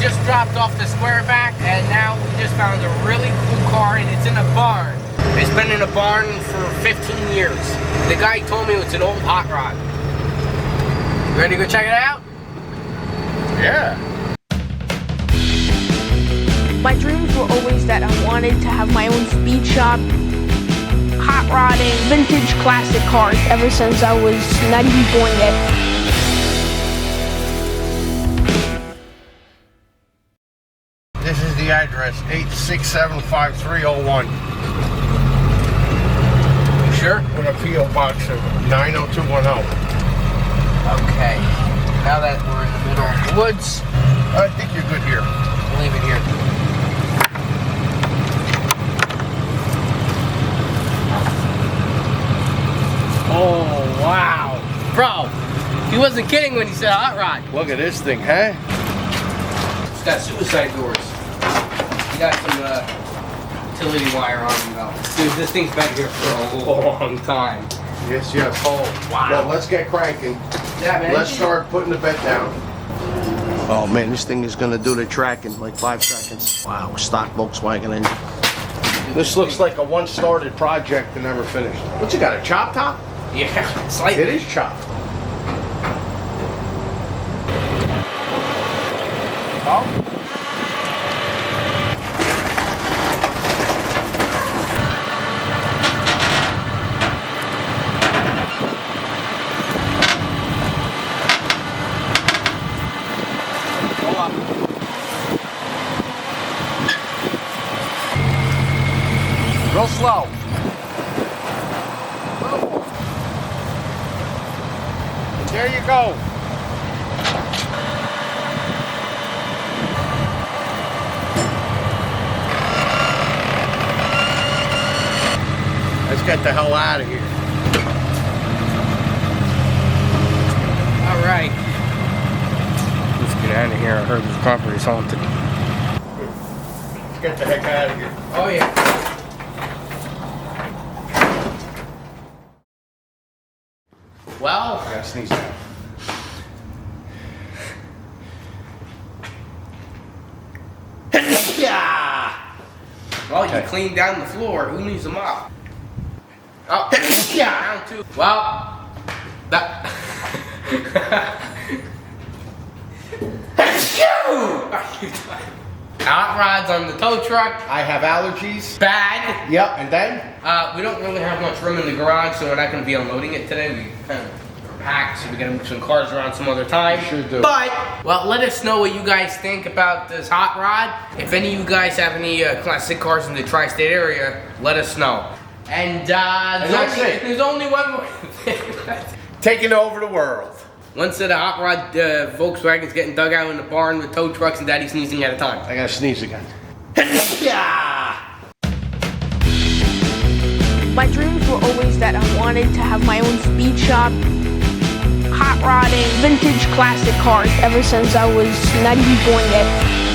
just dropped off the square back, and now we just found a really cool car, and it's in a barn. It's been in a barn for 15 years. The guy told me it's an old hot rod. You ready to go check it out? Yeah. My dreams were always that I wanted to have my own speed shop, hot rodding, vintage classic cars ever since I was not even born yet. This is the address, 8675301. You sure? With a P.O. box of 90210. Okay. Now that we're in the middle of the woods, I think you're good here. we'll leave it here. Oh, wow. Bro, he wasn't kidding when he said hot rod. Look at this thing, huh? It's got suicide doors. You got some utility wire on them though. Dude, this thing's been here for a long time. Yes, yes. Oh, wow. Well, let's get cranking. Yeah, man. Let's start putting the bed down. Oh man, this thing is gonna do the track in like 5 seconds. Wow, stock Volkswagen engine. This looks like a once started project and never finished. What's it got, a chop top? Yeah, slightly. It is chopped. Oh. Real slow. There you go. Let's get the hell out of here. All right. Let's get out of here. I heard this property's haunted. Let's get the heck out of here. Oh, yeah. Well, I gotta sneeze now. yeah. Well, you Okay. cleaned down the floor. Who needs a mop? Oh, yeah. Down too. Well, that. Hot rods on the tow truck. I have allergies. Bad. Yep, and then? We don't really have much room in the garage, so we're not going to be unloading it today. We kind of packed, so we're going to move some cars around some other time. Sure do. But, well, let us know what you guys think about this hot rod. If any of you guys have any classic cars in the tri-state area, let us know. And there's only one more thing. Taking over the world. One set of hot rod Volkswagens getting dug out in the barn with tow trucks and daddy sneezing at a time. I gotta sneeze again. Yeah. My dreams were always that I wanted to have my own speed shop, hot rodding, vintage classic cars ever since I was not even born yet.